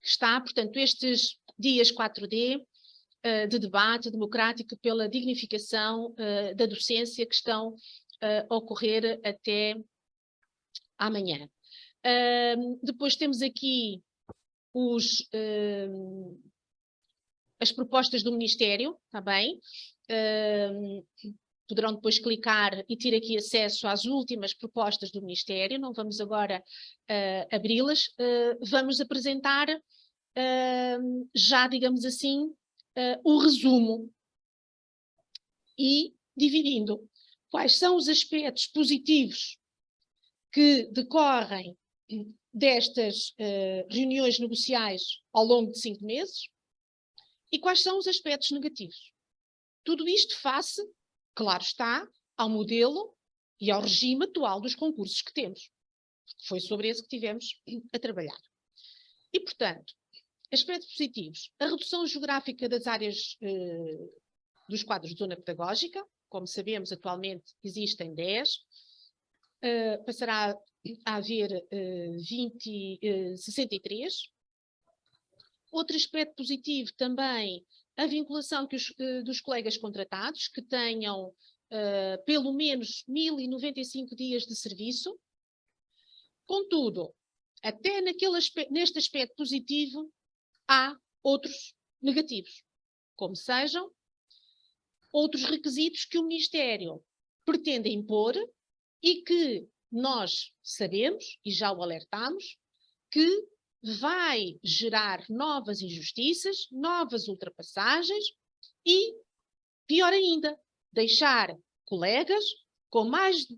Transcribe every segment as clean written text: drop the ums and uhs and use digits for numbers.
que está, portanto, estes dias 4D de debate democrático pela dignificação da docência que estão a ocorrer até amanhã. Depois temos aqui as propostas do Ministério, está bem? Poderão depois clicar e ter aqui acesso às últimas propostas do Ministério, não vamos agora abri-las, vamos apresentar já, digamos assim, o resumo e dividindo quais são os aspectos positivos que decorrem destas reuniões negociais ao longo de 5 meses e quais são os aspectos negativos. Tudo isto face, claro está, ao modelo e ao regime atual dos concursos que temos. Foi sobre esse que tivemos a trabalhar. E, portanto, aspectos positivos. A redução geográfica das áreas dos quadros de zona pedagógica. Como sabemos, atualmente existem 10. Passará a haver 63. Outro aspecto positivo também, a vinculação dos colegas contratados, que tenham pelo menos 1095 dias de serviço. Contudo, até neste aspecto positivo, há outros negativos, como sejam outros requisitos que o Ministério pretende impor e que nós sabemos, e já o alertamos, que vai gerar novas injustiças, novas ultrapassagens e, pior ainda, deixar colegas com mais de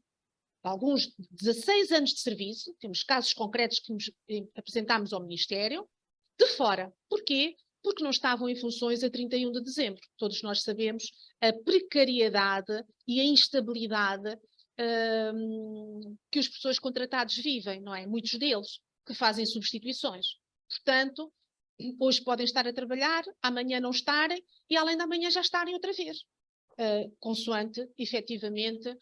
alguns 16 anos de serviço, temos casos concretos que nos apresentámos ao Ministério, de fora. Porquê? Porque não estavam em funções a 31 de dezembro. Todos nós sabemos a precariedade e a instabilidade que os professores contratados vivem, não é? Muitos deles que fazem substituições. Portanto, hoje podem estar a trabalhar, amanhã não estarem e além da manhã já estarem outra vez, consoante, efetivamente,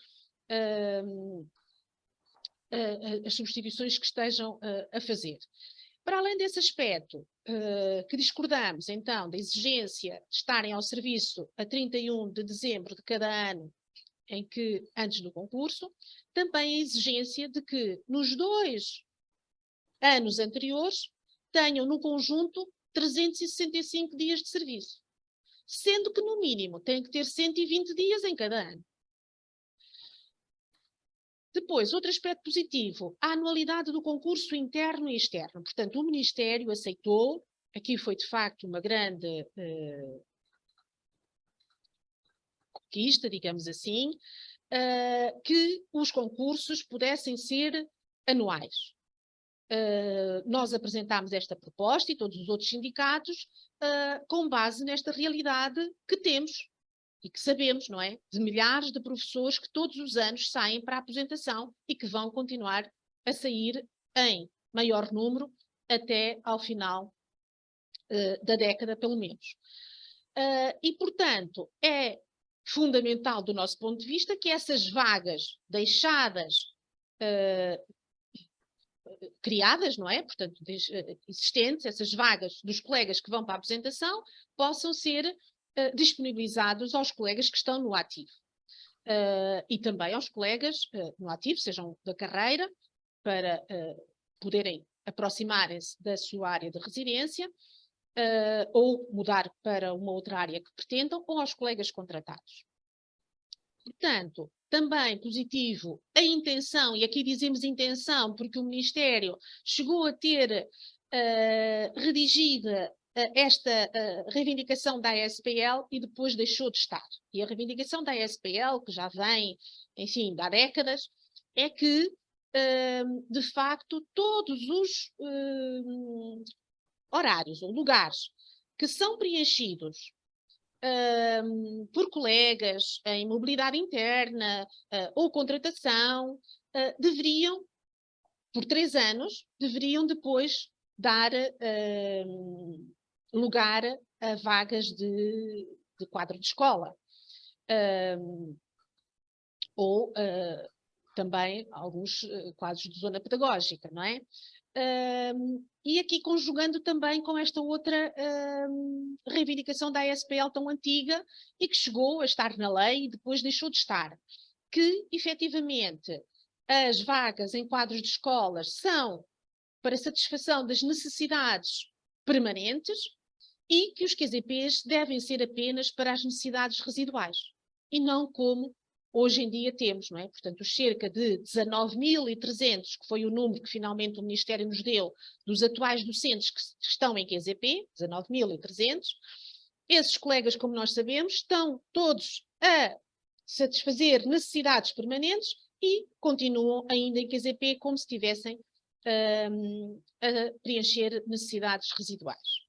as substituições que estejam a fazer. Para além desse aspecto, que discordamos, então, da exigência de estarem ao serviço a 31 de dezembro de cada ano, antes do concurso, também a exigência de que, nos 2 anos anteriores, tenham, no conjunto, 365 dias de serviço. Sendo que, no mínimo, têm que ter 120 dias em cada ano. Depois, outro aspecto positivo, a anualidade do concurso interno e externo. Portanto, o Ministério aceitou, aqui foi de facto uma grande conquista, digamos assim, que os concursos pudessem ser anuais. Nós apresentámos esta proposta e todos os outros sindicatos com base nesta realidade que temos e que sabemos, não é? De milhares de professores que todos os anos saem para a aposentação e que vão continuar a sair em maior número até ao final da década, pelo menos. E, portanto, é fundamental do nosso ponto de vista que essas vagas deixadas, criadas, não é? Portanto, existentes, essas vagas dos colegas que vão para a aposentação, possam ser disponibilizados aos colegas que estão no ativo. E também aos colegas no ativo, sejam da carreira, para poderem aproximarem-se da sua área de residência, ou mudar para uma outra área que pretendam, ou aos colegas contratados. Portanto, também positivo a intenção, e aqui dizemos intenção porque o Ministério chegou a ter redigida esta reivindicação da ASPL e depois deixou de estar. E a reivindicação da ASPL, que já vem, enfim, de há décadas, é que, de facto, todos os horários ou lugares que são preenchidos por colegas em mobilidade interna ou contratação, deveriam, por 3 anos, deveriam depois dar lugar a vagas de quadro de escola. Ou também alguns quadros de zona pedagógica, não é? E aqui conjugando também com esta outra reivindicação da ASPL tão antiga e que chegou a estar na lei e depois deixou de estar, que efetivamente as vagas em quadros de escolas são para satisfação das necessidades permanentes e que os QZPs devem ser apenas para as necessidades residuais e não como hoje em dia temos, não é? Portanto, os cerca de 19.300, que foi o número que finalmente o Ministério nos deu, dos atuais docentes que estão em QZP, 19.300, esses colegas, como nós sabemos, estão todos a satisfazer necessidades permanentes e continuam ainda em QZP como se estivessem a preencher necessidades residuais.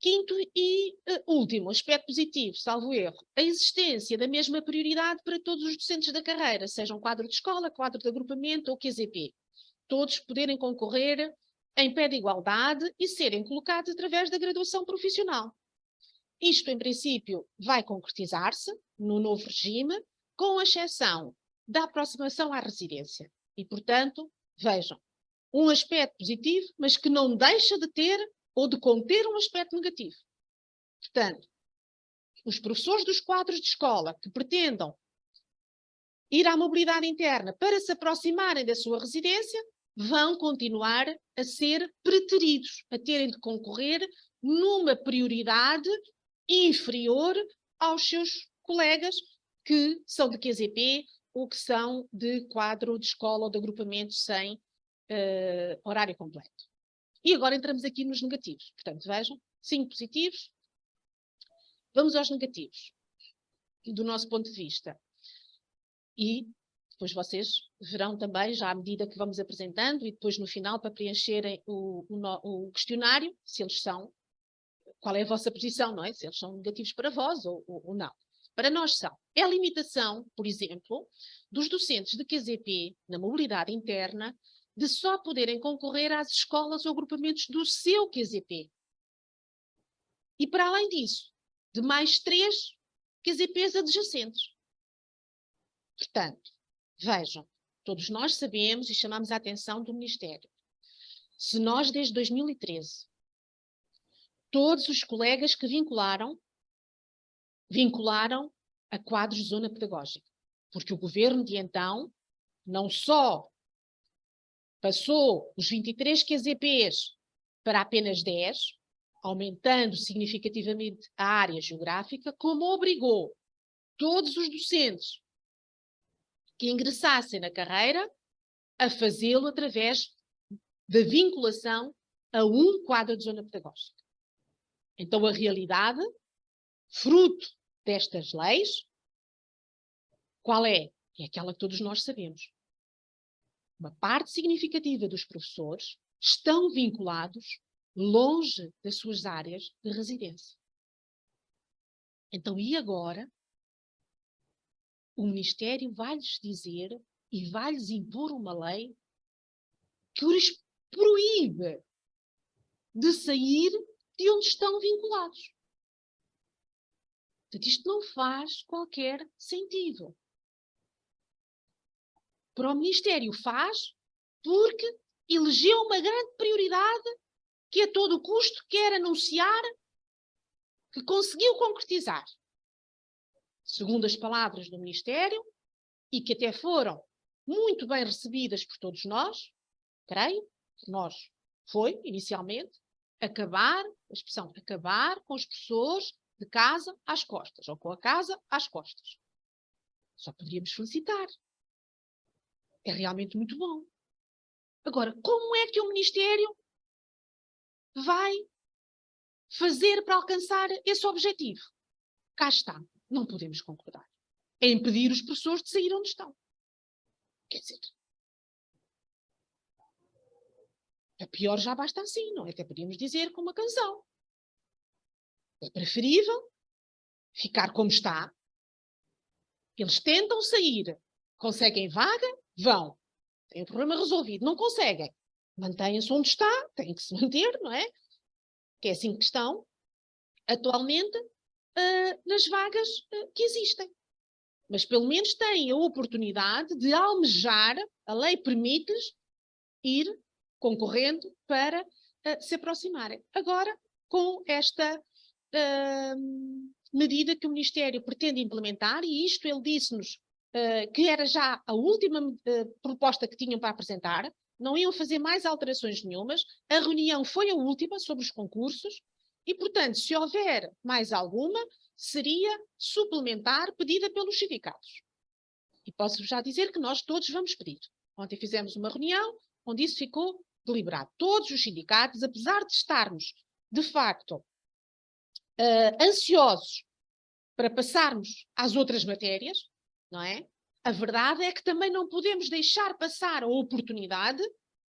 Quinto e último aspecto positivo, salvo erro, a existência da mesma prioridade para todos os docentes da carreira, sejam quadro de escola, quadro de agrupamento ou QZP. Todos poderem concorrer em pé de igualdade e serem colocados através da graduação profissional. Isto, em princípio, vai concretizar-se no novo regime, com exceção da aproximação à residência. E, portanto, vejam, um aspecto positivo, mas que não deixa de ter ou de conter um aspecto negativo. Portanto, os professores dos quadros de escola que pretendam ir à mobilidade interna para se aproximarem da sua residência, vão continuar a ser preteridos, a terem de concorrer numa prioridade inferior aos seus colegas que são de QZP ou que são de quadro de escola ou de agrupamento sem horário completo. E agora entramos aqui nos negativos. Portanto, vejam, 5 positivos. Vamos aos negativos, do nosso ponto de vista. E depois vocês verão também, já à medida que vamos apresentando, e depois no final, para preencherem o questionário, se eles são, qual é a vossa posição, não é? Se eles são negativos para vós ou não. Para nós são. É a limitação, por exemplo, dos docentes de QZP na mobilidade interna, de só poderem concorrer às escolas ou agrupamentos do seu QZP. E para além disso, de mais 3 QZPs adjacentes. Portanto, vejam, todos nós sabemos e chamamos a atenção do Ministério. Se nós, desde 2013, todos os colegas que vincularam a quadros de zona pedagógica. Porque o governo de então não só passou os 23 QZPs para apenas 10, aumentando significativamente a área geográfica, como obrigou todos os docentes que ingressassem na carreira a fazê-lo através da vinculação a um quadro de zona pedagógica. Então, a realidade, fruto destas leis, qual é? É aquela que todos nós sabemos. Uma parte significativa dos professores estão vinculados longe das suas áreas de residência. Então, e agora? O Ministério vai-lhes dizer e vai-lhes impor uma lei que os proíbe de sair de onde estão vinculados. Portanto, isto não faz qualquer sentido. Para o Ministério faz porque elegeu uma grande prioridade que a todo custo quer anunciar que conseguiu concretizar. Segundo as palavras do Ministério, e que até foram muito bem recebidas por todos nós, creio, nós foi, inicialmente, acabar, a expressão acabar com os professores de casa às costas, ou com a casa às costas. Só poderíamos felicitar. É realmente muito bom. Agora, como é que o Ministério vai fazer para alcançar esse objetivo? Cá está. Não podemos concordar. É impedir os professores de sair onde estão. Quer dizer, a pior já basta assim, não é? Até podíamos dizer com uma canção. É preferível ficar como está. Eles tentam sair, conseguem vaga, vão. Tem o problema resolvido. Não conseguem. Mantêm-se onde está, têm que se manter, não é? Que é assim que estão atualmente nas vagas que existem. mas pelo menos têm a oportunidade de almejar, a lei permite-lhes ir concorrendo para se aproximarem. Agora, com esta medida que o Ministério pretende implementar, e isto ele disse-nos que era já a última proposta que tinham para apresentar, não iam fazer mais alterações nenhumas, a reunião foi a última sobre os concursos, e, portanto, se houver mais alguma, seria suplementar pedida pelos sindicatos. E posso já dizer que nós todos vamos pedir. Ontem fizemos uma reunião onde isso ficou deliberado. Todos os sindicatos, apesar de estarmos, de facto, ansiosos para passarmos às outras matérias, não é? A verdade é que também não podemos deixar passar a oportunidade,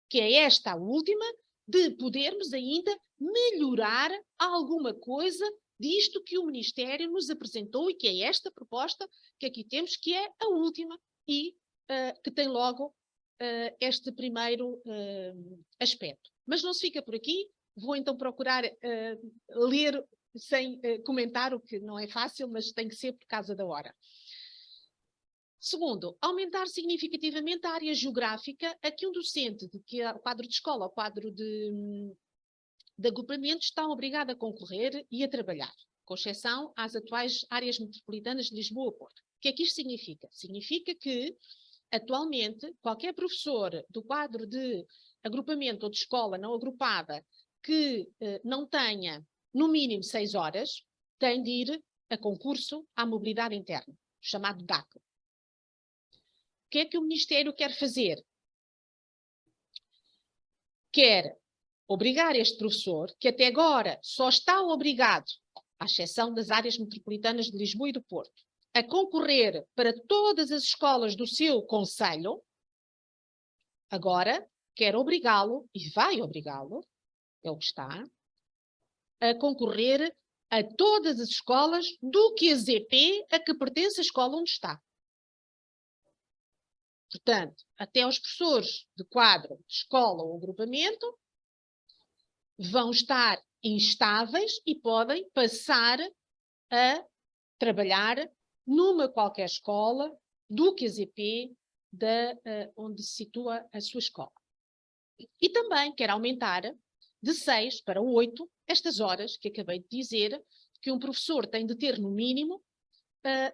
que é esta a última, de podermos ainda melhorar alguma coisa disto que o Ministério nos apresentou e que é esta proposta que aqui temos, que é a última e que tem logo este primeiro aspecto. Mas não se fica por aqui, vou então procurar ler sem comentar, o que não é fácil, mas tem que ser por causa da hora. Segundo, aumentar significativamente a área geográfica a que um docente de quadro de escola ou quadro de agrupamento está obrigado a concorrer e a trabalhar, com exceção às atuais áreas metropolitanas de Lisboa-Porto. O que é que isto significa? Significa que, atualmente, qualquer professor do quadro de agrupamento ou de escola não agrupada que não tenha, no mínimo, 6 horas, tem de ir a concurso à mobilidade interna, chamado DAC. O que é que o Ministério quer fazer? Quer obrigar este professor, que até agora só está obrigado, à exceção das áreas metropolitanas de Lisboa e do Porto, a concorrer para todas as escolas do seu concelho, agora quer obrigá-lo, e vai obrigá-lo, é o que está, a concorrer a todas as escolas do QZP a que pertence a escola onde está. Portanto, até os professores de quadro, de escola ou agrupamento vão estar instáveis e podem passar a trabalhar numa qualquer escola do QZP onde se situa a sua escola. E também quer aumentar de 6 para 8 estas horas que acabei de dizer que um professor tem de ter no mínimo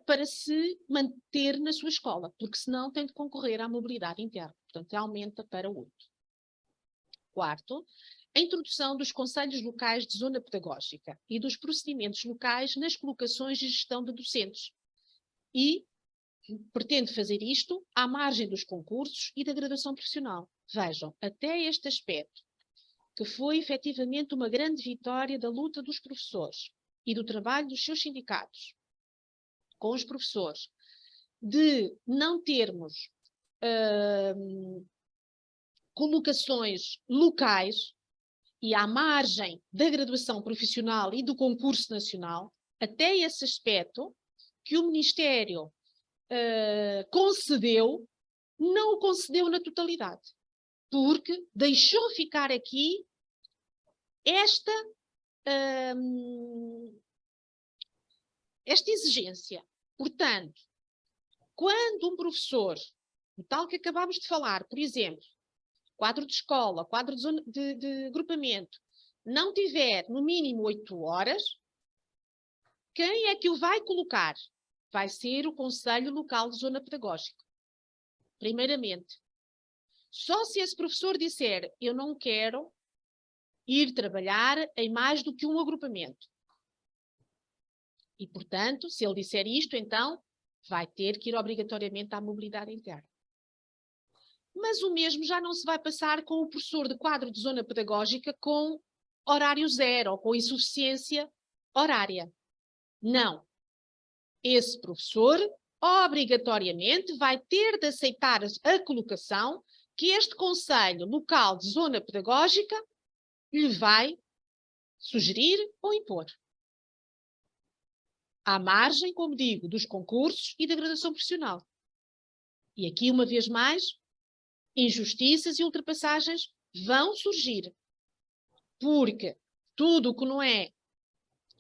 para se manter na sua escola, porque senão tem de concorrer à mobilidade interna. Portanto, aumenta para 8. Quarto, a introdução dos conselhos locais de zona pedagógica e dos procedimentos locais nas colocações de gestão de docentes. E pretende fazer isto à margem dos concursos e da graduação profissional. Vejam, até este aspecto, que foi efetivamente uma grande vitória da luta dos professores e do trabalho dos seus sindicatos com os professores, de não termos colocações locais e à margem da graduação profissional e do concurso nacional, até esse aspecto que o Ministério concedeu, não o concedeu na totalidade, porque deixou ficar aqui esta exigência. Portanto, quando um professor, o tal que acabámos de falar, por exemplo, quadro de escola, quadro de agrupamento, não tiver no mínimo 8 horas, quem é que o vai colocar? Vai ser o Conselho Local de Zona Pedagógica. Primeiramente. Só se esse professor disser, eu não quero ir trabalhar em mais do que um agrupamento. E, portanto, se ele disser isto, então vai ter que ir obrigatoriamente à mobilidade interna. Mas o mesmo já não se vai passar com o professor de quadro de zona pedagógica com horário zero ou com insuficiência horária. Não. Esse professor, obrigatoriamente, vai ter de aceitar a colocação que este Conselho Local de Zona Pedagógica lhe vai sugerir ou impor. À margem, como digo, dos concursos e da graduação profissional. E aqui, uma vez mais, injustiças e ultrapassagens vão surgir. Porque tudo o que não é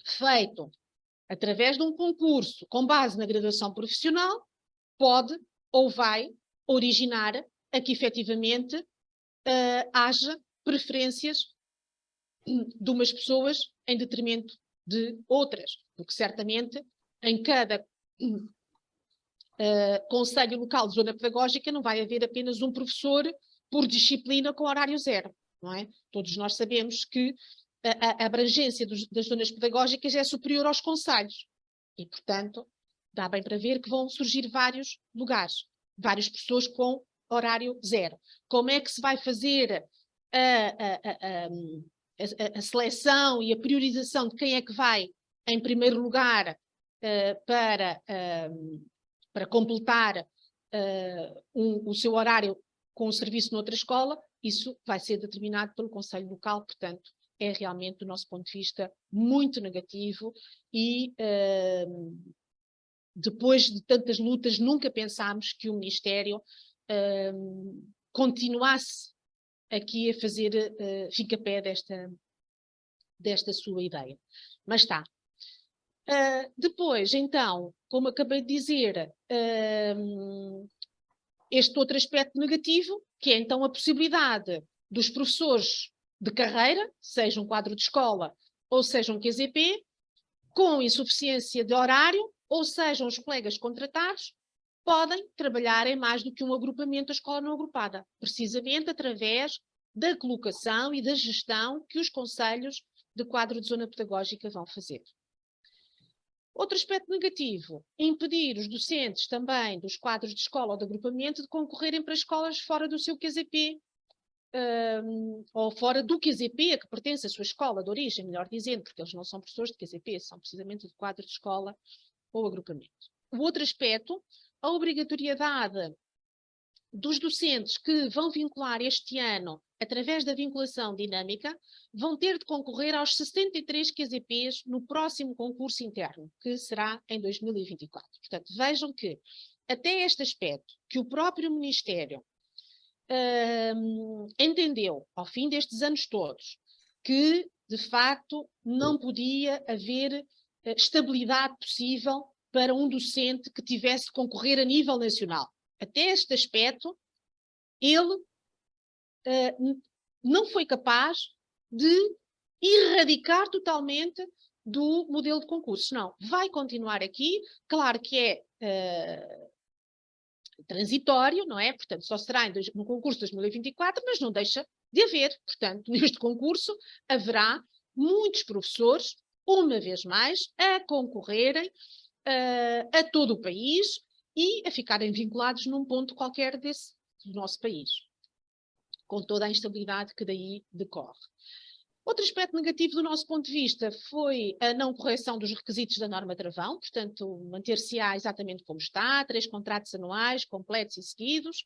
feito através de um concurso com base na graduação profissional pode ou vai originar a que efetivamente haja preferências de umas pessoas em detrimento de outras, porque certamente em cada conselho local de zona pedagógica não vai haver apenas um professor por disciplina com horário zero, não é? Todos nós sabemos que a abrangência das zonas pedagógicas é superior aos concelhos e, portanto, dá bem para ver que vão surgir vários lugares, várias pessoas com horário zero. Como é que se vai fazer a seleção e a priorização de quem é que vai em primeiro lugar para completar o seu horário com o serviço noutra escola? Isso vai ser determinado pelo Conselho Local, portanto, é realmente, do nosso ponto de vista, muito negativo e depois de tantas lutas nunca pensámos que o Ministério continuasse aqui a fazer fica-pé desta sua ideia. Mas está. Depois, então, como acabei de dizer, este outro aspecto negativo, que é então a possibilidade dos professores de carreira, seja um quadro de escola ou seja um QZP, com insuficiência de horário, ou sejam os colegas contratados, podem trabalhar em mais do que um agrupamento da escola não agrupada, precisamente através da colocação e da gestão que os conselhos de quadro de zona pedagógica vão fazer. Outro aspecto negativo, impedir os docentes também dos quadros de escola ou de agrupamento de concorrerem para escolas fora do seu QZP, ou fora do QZP a que pertence a sua escola de origem, melhor dizendo, porque eles não são professores de QZP, são precisamente de quadro de escola ou agrupamento. O outro aspecto, a obrigatoriedade dos docentes que vão vincular este ano, através da vinculação dinâmica, vão ter de concorrer aos 63 QZPs no próximo concurso interno, que será em 2024. Portanto, vejam que até este aspecto que o próprio Ministério entendeu, ao fim destes anos todos, que, de facto, não podia haver estabilidade possível para um docente que tivesse de concorrer a nível nacional. Até este aspecto, ele não foi capaz de erradicar totalmente do modelo de concurso. Não, vai continuar aqui, claro que é transitório, não é? Portanto, só será no concurso de 2024, mas não deixa de haver. Portanto, neste concurso haverá muitos professores, uma vez mais, a concorrerem a todo o país e a ficarem vinculados num ponto qualquer do nosso país, com toda a instabilidade que daí decorre. Outro aspecto negativo do nosso ponto de vista foi a não correção dos requisitos da norma travão, portanto, manter-se-á exatamente como está, 3 contratos anuais, completos e seguidos.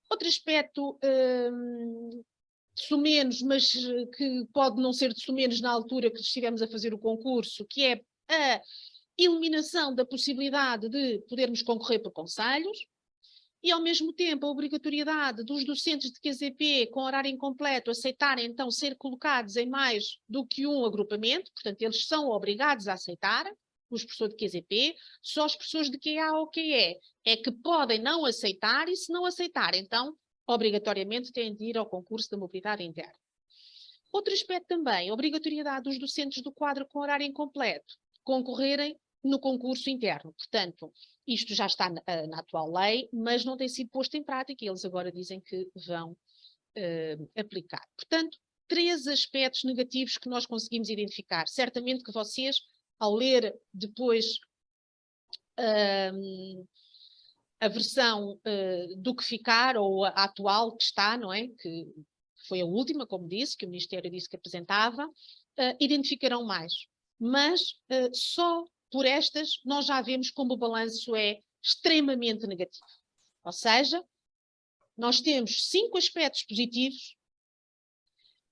Outro aspecto de sumenos, mas que pode não ser de sumenos na altura que estivemos a fazer o concurso, que é a eliminação da possibilidade de podermos concorrer por conselhos, e, ao mesmo tempo, a obrigatoriedade dos docentes de QZP com horário incompleto aceitarem, então, ser colocados em mais do que um agrupamento, portanto, eles são obrigados a aceitar, os professores de QZP, só os professores de QA ou QE é que podem não aceitar, e se não aceitar, então, obrigatoriamente têm de ir ao concurso da mobilidade interna. Outro aspecto também, a obrigatoriedade dos docentes do quadro com horário incompleto concorrerem no concurso interno. Portanto, isto já está na atual lei, mas não tem sido posto em prática e eles agora dizem que vão aplicar. Portanto, 3 aspectos negativos que nós conseguimos identificar. Certamente que vocês, ao ler depois a versão do que ficar, ou a atual que está, não é? Que foi a última, como disse, que o Ministério disse que apresentava, identificarão mais. Mas só por estas nós já vemos como o balanço é extremamente negativo. Ou seja, nós temos 5 aspectos positivos,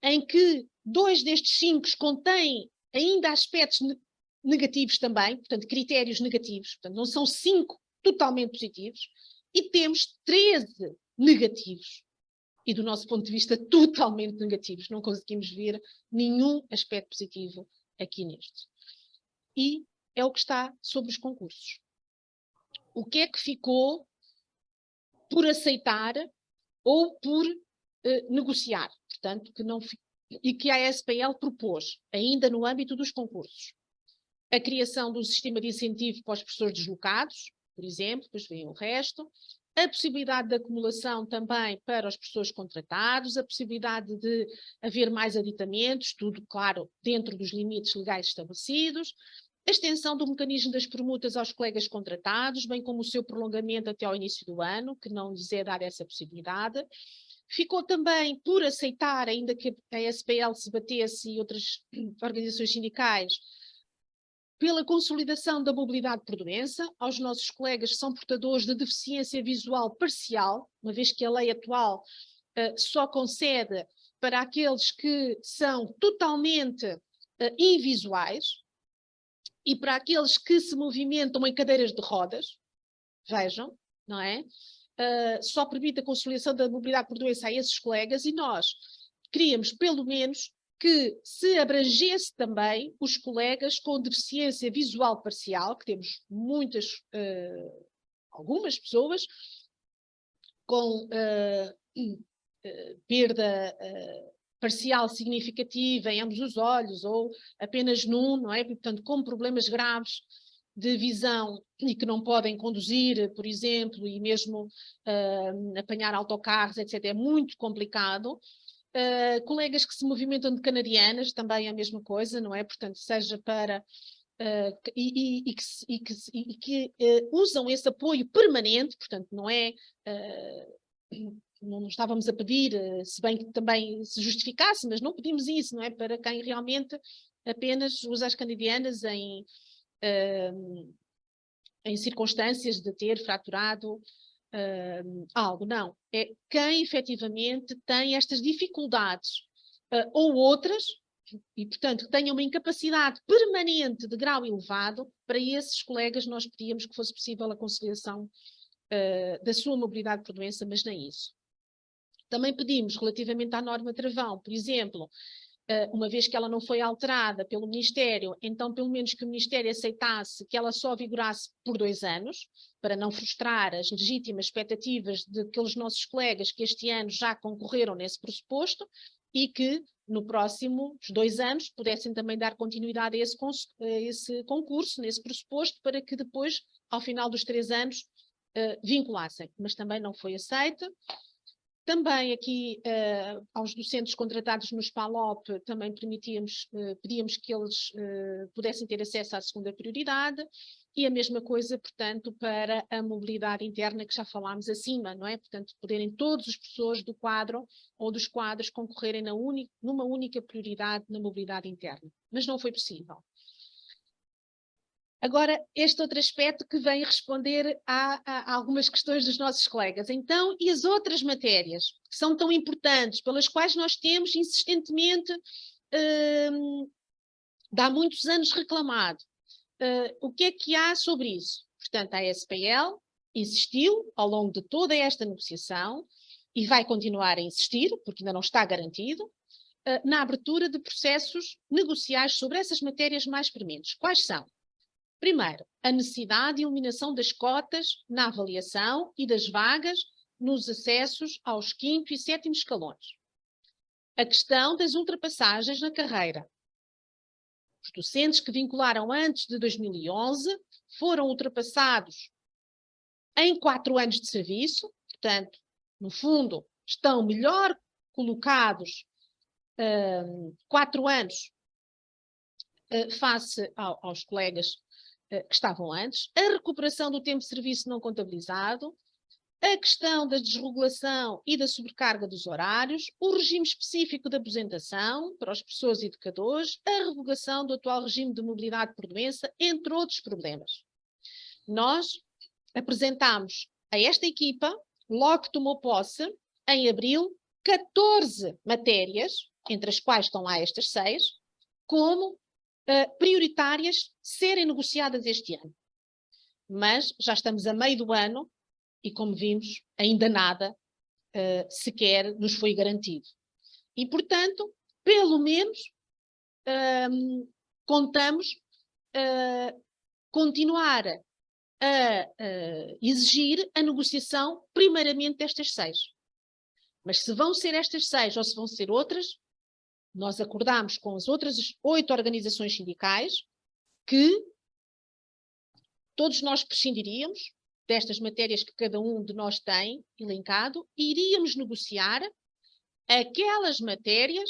em que 2 destes 5 contêm ainda aspectos negativos também, portanto, critérios negativos, portanto, não são 5 totalmente positivos, e temos 13 negativos, e do nosso ponto de vista totalmente negativos, não conseguimos ver nenhum aspecto positivo aqui neste. E é o que está sobre os concursos. O que é que ficou por aceitar ou por negociar, portanto, e que a SPL propôs, ainda no âmbito dos concursos. A criação de um sistema de incentivo para os professores deslocados, por exemplo, depois vem o resto, a possibilidade de acumulação também para os professores contratados, a possibilidade de haver mais aditamentos, tudo, claro, dentro dos limites legais estabelecidos, a extensão do mecanismo das permutas aos colegas contratados, bem como o seu prolongamento até ao início do ano, que não lhes é dada essa possibilidade. Ficou também por aceitar, ainda que a SPL se batesse e outras organizações sindicais, pela consolidação da mobilidade por doença aos nossos colegas que são portadores de deficiência visual parcial, uma vez que a lei atual só concede para aqueles que são totalmente invisuais e para aqueles que se movimentam em cadeiras de rodas, vejam, não é? Só permite a conciliação da mobilidade por doença a esses colegas e nós queríamos, pelo menos, que se abrangesse também os colegas com deficiência visual parcial, que temos algumas pessoas com perda parcial significativa em ambos os olhos ou apenas num, não é? Portanto, com problemas graves de visão e que não podem conduzir, por exemplo, e mesmo apanhar autocarros, etc. É muito complicado. Colegas que se movimentam de canadianas, também é a mesma coisa, não é? Portanto, seja para... e que usam esse apoio permanente, portanto, não é... não estávamos a pedir, se bem que também se justificasse, mas não pedimos isso, não é? Para quem realmente apenas usa as canadianas em circunstâncias de ter fraturado algo. Não, é quem efetivamente tem estas dificuldades ou outras, e portanto que tenha uma incapacidade permanente de grau elevado, para esses colegas nós pedíamos que fosse possível a conciliação da sua mobilidade por doença, mas nem isso. Também pedimos, relativamente à norma travão, por exemplo, uma vez que ela não foi alterada pelo Ministério, então pelo menos que o Ministério aceitasse que ela só vigorasse por 2 anos, para não frustrar as legítimas expectativas daqueles nossos colegas que este ano já concorreram nesse pressuposto e que no próximo 2 anos pudessem também dar continuidade a esse concurso, nesse pressuposto, para que depois, ao final dos 3 anos, vinculassem. Mas também não foi aceita. Também aqui, aos docentes contratados no SPALOP, também pedíamos que eles pudessem ter acesso à segunda prioridade, e a mesma coisa, portanto, para a mobilidade interna, que já falámos acima, não é? Portanto, poderem todos os professores do quadro ou dos quadros concorrerem numa única prioridade na mobilidade interna. Mas não foi possível. Agora, este outro aspecto que vem responder a algumas questões dos nossos colegas. Então, e as outras matérias que são tão importantes, pelas quais nós temos insistentemente, de há muitos anos reclamado? O que é que há sobre isso? Portanto, a SPL insistiu ao longo de toda esta negociação e vai continuar a insistir, porque ainda não está garantido, na abertura de processos negociais sobre essas matérias mais prementes. Quais são? Primeiro, a necessidade de eliminação das cotas na avaliação e das vagas nos acessos aos 5º e 7º escalões. A questão das ultrapassagens na carreira. Os docentes que vincularam antes de 2011 foram ultrapassados em 4 anos de serviço, portanto, no fundo, estão melhor colocados 4 anos face aos colegas que estavam antes, a recuperação do tempo de serviço não contabilizado, a questão da desregulação e da sobrecarga dos horários, o regime específico de aposentação para os professores e educadores, a revogação do atual regime de mobilidade por doença, entre outros problemas. Nós apresentámos a esta equipa, logo que tomou posse, em abril, 14 matérias, entre as quais estão lá estas 6, como prioritárias serem negociadas este ano. Mas já estamos a meio do ano e, como vimos, ainda nada sequer nos foi garantido. E, portanto, pelo menos contamos continuar a exigir a negociação, primeiramente, destas 6. Mas se vão ser estas 6 ou se vão ser outras, nós acordámos com as outras 8 organizações sindicais que todos nós prescindiríamos destas matérias que cada um de nós tem elencado e iríamos negociar aquelas matérias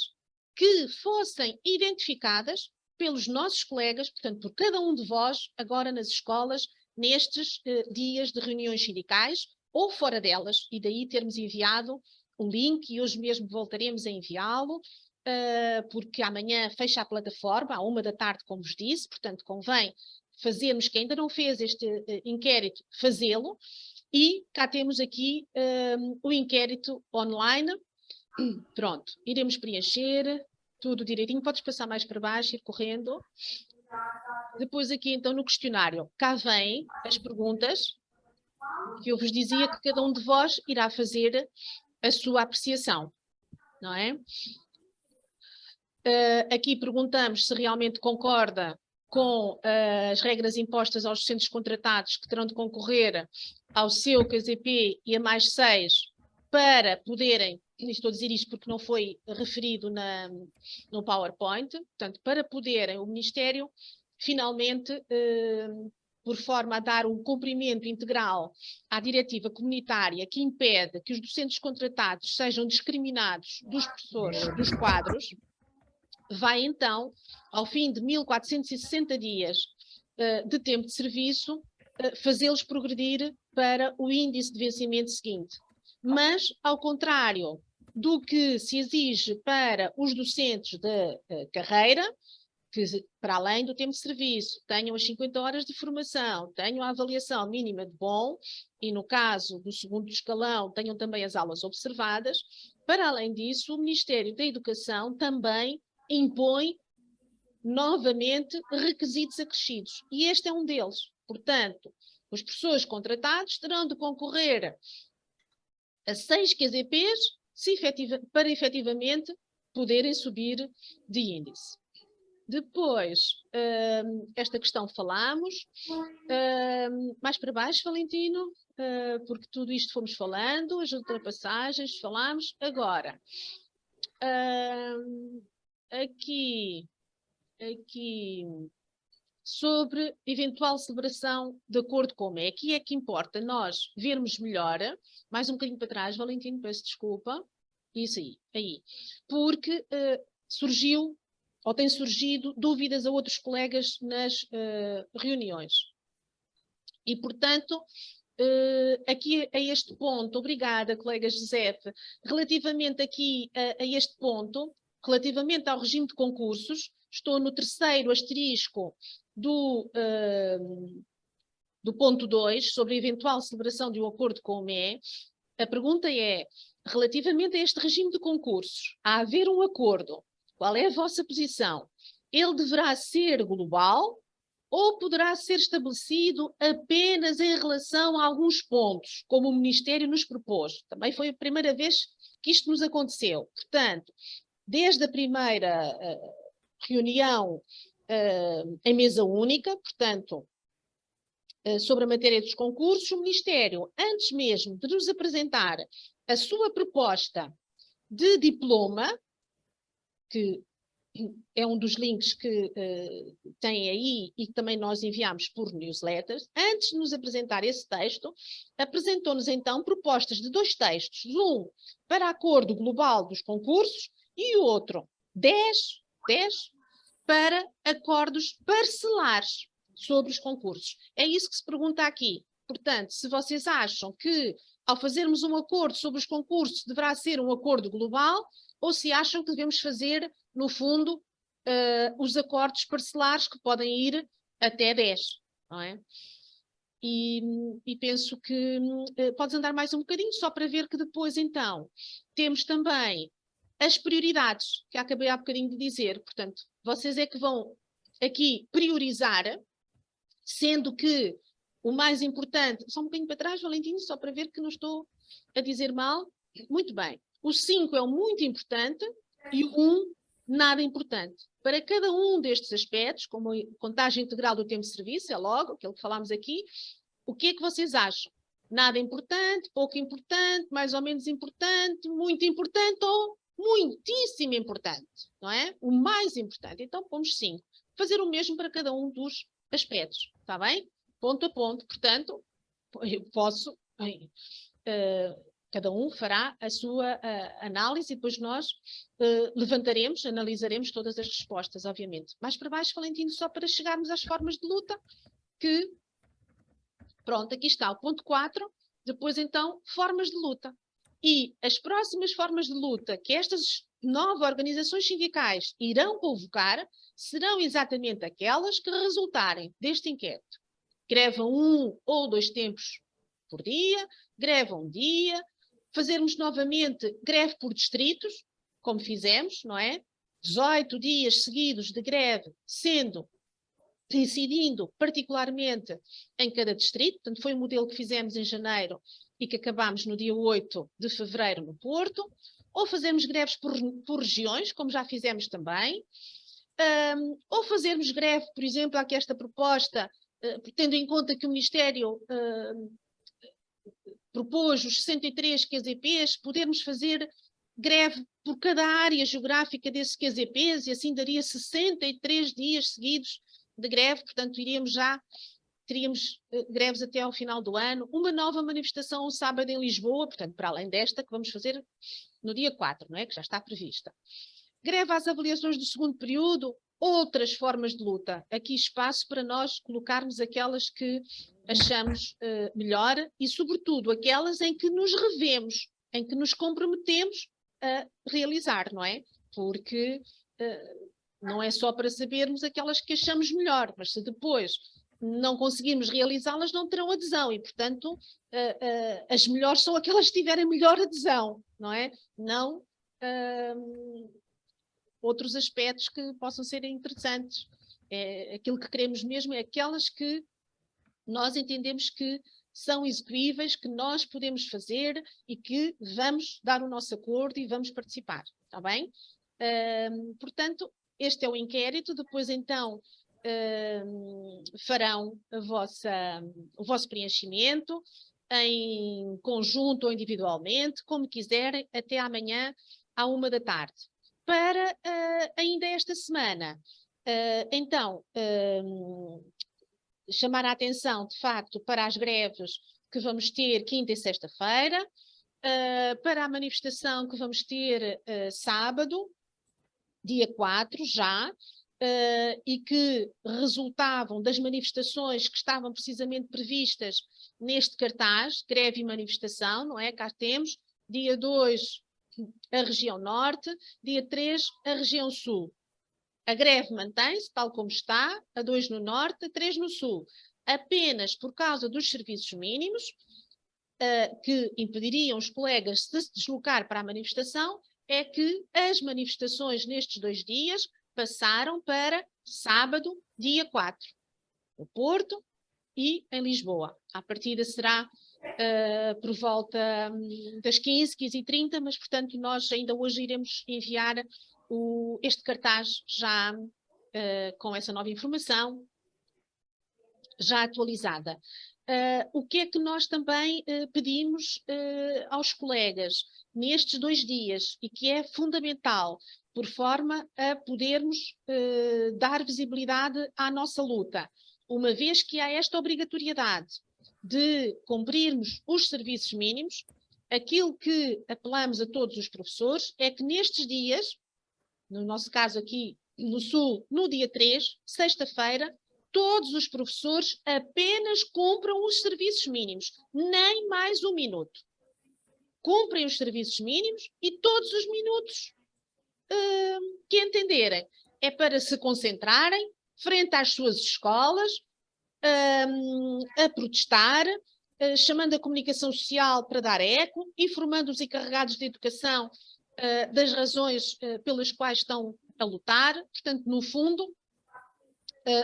que fossem identificadas pelos nossos colegas, portanto, por cada um de vós, agora nas escolas, nestes dias de reuniões sindicais ou fora delas, e daí termos enviado o link, e hoje mesmo voltaremos a enviá-lo, porque amanhã fecha a plataforma, à 13h, como vos disse, portanto, convém fazermos, quem ainda não fez este inquérito, fazê-lo, e cá temos aqui o inquérito online. Pronto, iremos preencher tudo direitinho, podes passar mais para baixo, ir correndo. Depois aqui, então, no questionário, cá vêm as perguntas que eu vos dizia que cada um de vós irá fazer a sua apreciação, não é? Aqui perguntamos se realmente concorda com as regras impostas aos docentes contratados que terão de concorrer ao seu KZP e a mais 6 para poderem, estou a dizer isto porque não foi referido no PowerPoint, portanto, para poderem o Ministério finalmente, por forma a dar um cumprimento integral à diretiva comunitária que impede que os docentes contratados sejam discriminados dos professores dos quadros, vai então, ao fim de 1460 dias de tempo de serviço, fazê-los progredir para o índice de vencimento seguinte. Mas, ao contrário do que se exige para os docentes de carreira, que para além do tempo de serviço tenham as 50 horas de formação, tenham a avaliação mínima de bom, e no caso do segundo escalão tenham também as aulas observadas. Para além disso, o Ministério da Educação também impõe novamente requisitos acrescidos, e este é um deles. Portanto, os professores contratados terão de concorrer a 6 QZPs para efetivamente poderem subir de índice. Depois, esta questão falámos. Mais para baixo, Valentino, porque tudo isto fomos falando, as ultrapassagens falámos. Agora, aqui, sobre eventual celebração de acordo com o MEC, aqui é que importa nós vermos melhor, mais um bocadinho para trás, Valentino, peço desculpa, isso aí, porque surgiu, ou tem surgido, dúvidas a outros colegas nas reuniões. E, portanto, aqui a este ponto, obrigada, colega Josefe, relativamente aqui a este ponto, relativamente ao regime de concursos, estou no 3º asterisco do ponto 2, sobre a eventual celebração de um acordo com o ME. A pergunta é, relativamente a este regime de concursos, a haver um acordo, qual é a vossa posição? Ele deverá ser global ou poderá ser estabelecido apenas em relação a alguns pontos, como o Ministério nos propôs? Também foi a primeira vez que isto nos aconteceu. Portanto, desde a primeira reunião em mesa única, portanto, sobre a matéria dos concursos, o Ministério, antes mesmo de nos apresentar a sua proposta de diploma, que é um dos links que tem aí e que também nós enviamos por newsletters, antes de nos apresentar esse texto, apresentou-nos então propostas de 2 textos, um para acordo global dos concursos e o outro, 10 para acordos parcelares sobre os concursos. É isso que se pergunta aqui. Portanto, se vocês acham que ao fazermos um acordo sobre os concursos deverá ser um acordo global, ou se acham que devemos fazer, no fundo, os acordos parcelares que podem ir até 10, não é? E penso que podes andar mais um bocadinho, só para ver que depois, então, temos também as prioridades, que acabei há bocadinho de dizer. Portanto, vocês é que vão aqui priorizar, sendo que o mais importante... Só um bocadinho para trás, Valentino, só para ver que não estou a dizer mal. Muito bem. O 5 é o muito importante e o 1 nada importante. Para cada um destes aspectos, como a contagem integral do tempo de serviço, é logo aquilo que falámos aqui, O que é que vocês acham? Nada importante, pouco importante, mais ou menos importante, muito importante ou muitíssimo importante, não é? O mais importante. Então, pomos 5. Fazer o mesmo para cada um dos aspectos, está bem? Ponto a ponto. Portanto, eu posso... cada um fará a sua análise e depois nós levantaremos, analisaremos todas as respostas, obviamente. Mais para baixo, Valentino, só para chegarmos às formas de luta, que, pronto, aqui está o ponto 4, depois então, formas de luta. E as próximas formas de luta que estas 9 organizações sindicais irão convocar serão exatamente aquelas que resultarem deste inquérito. Greve 1 ou 2 tempos por dia, greve um dia, fazermos novamente greve por distritos, como fizemos, não é? 18 dias seguidos de greve, incidindo particularmente em cada distrito, portanto foi o modelo que fizemos em janeiro e que acabámos no dia 8 de fevereiro no Porto, ou fazermos greves por regiões, como já fizemos também, ou fazermos greve, por exemplo, aqui esta proposta, tendo em conta que o Ministério propôs os 63 QZPs, podermos fazer greve por cada área geográfica desses QZPs e assim daria 63 dias seguidos de greve, portanto teríamos greves até ao final do ano, uma nova manifestação um sábado em Lisboa, portanto para além desta que vamos fazer no dia 4, não é? Que já está prevista. Greve às avaliações do segundo período, outras formas de luta. Aqui espaço para nós colocarmos aquelas que achamos melhor e, sobretudo, aquelas em que nos revemos, em que nos comprometemos a realizar, não é? Porque não é só para sabermos aquelas que achamos melhor, mas se depois não conseguirmos realizá-las, não terão adesão e, portanto, as melhores são aquelas que tiverem melhor adesão, não é? Não outros aspectos que possam ser interessantes. Aquilo que queremos mesmo é aquelas que nós entendemos que são execuíveis, que nós podemos fazer e que vamos dar o nosso acordo e vamos participar, está bem? Portanto, este é o inquérito, depois então farão o vosso preenchimento em conjunto ou individualmente, como quiserem, até amanhã à 1 da tarde. Para ainda esta semana, então, chamar a atenção, de facto, para as greves que vamos ter quinta e sexta-feira, para a manifestação que vamos ter sábado, dia 4, já, e que resultavam das manifestações que estavam precisamente previstas neste cartaz, greve e manifestação, não é? Cá temos, dia 2, a região norte, dia 3, a região sul. A greve mantém-se tal como está, a 2 no norte, a 3 no sul. Apenas por causa dos serviços mínimos, que impediriam os colegas de se deslocar para a manifestação, é que as manifestações nestes 2 dias passaram para sábado, dia 4, no Porto e em Lisboa. À partida será por volta das 15, 15h30, mas, portanto, nós ainda hoje iremos enviar este cartaz já com essa nova informação, já atualizada. O que é que nós também pedimos aos colegas nestes 2 dias e que é fundamental, por forma a podermos dar visibilidade à nossa luta, uma vez que há esta obrigatoriedade de cumprirmos os serviços mínimos, aquilo que apelamos a todos os professores é que nestes dias, no nosso caso aqui no Sul, no dia 3, sexta-feira, todos os professores apenas cumpram os serviços mínimos, nem mais 1 minuto. Cumprem os serviços mínimos e todos os minutos que entenderem. É para se concentrarem frente às suas escolas, a protestar, chamando a comunicação social para dar eco, informando os encarregados de educação das razões pelas quais estão a lutar. Portanto, no fundo,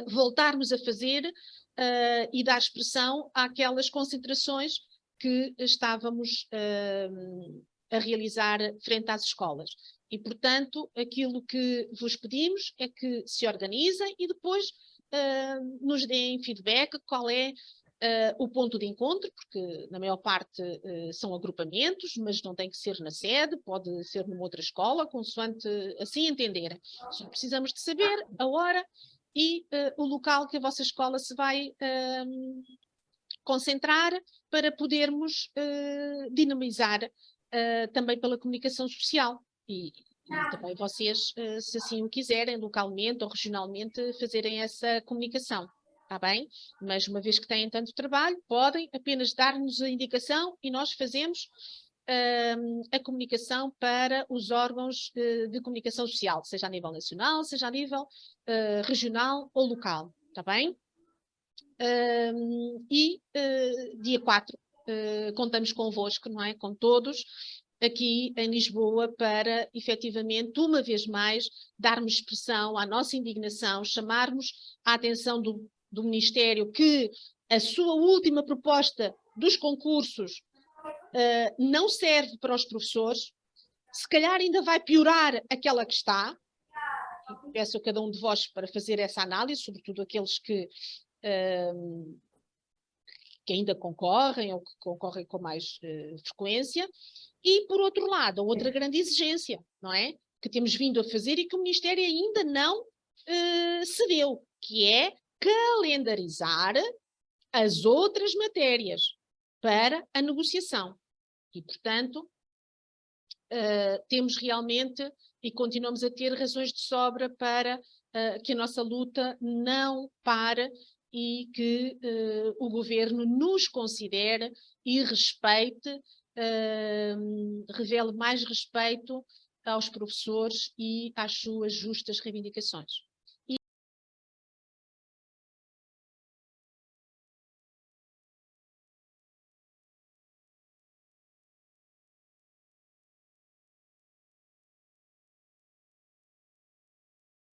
voltarmos a fazer e dar expressão àquelas concentrações que estávamos a realizar frente às escolas. E, portanto, aquilo que vos pedimos é que se organizem e depois nos deem feedback qual é o ponto de encontro, porque na maior parte são agrupamentos, mas não tem que ser na sede, pode ser numa outra escola, consoante assim entenderem. Só precisamos de saber a hora e o local que a vossa escola se vai concentrar para podermos dinamizar também pela comunicação social. E também vocês, se assim o quiserem, localmente ou regionalmente, fazerem essa comunicação. Está bem? Mas uma vez que têm tanto trabalho, podem apenas dar-nos a indicação e nós fazemos a comunicação para os órgãos de comunicação social, seja a nível nacional, seja a nível regional ou local. Está bem? Dia 4, contamos convosco, não é? Com todos aqui em Lisboa para, efetivamente, uma vez mais, darmos expressão à nossa indignação, chamarmos a atenção do Ministério que a sua última proposta dos concursos não serve para os professores, se calhar ainda vai piorar aquela que está. Peço a cada um de vós para fazer essa análise, sobretudo aqueles que ainda concorrem ou que concorrem com mais frequência. E, por outro lado, a outra grande exigência, não é? Que temos vindo a fazer e que o Ministério ainda não cedeu, que é calendarizar as outras matérias para a negociação. E, portanto, temos realmente e continuamos a ter razões de sobra para que a nossa luta não pare e que o governo nos considere e respeite, revele mais respeito aos professores e às suas justas reivindicações.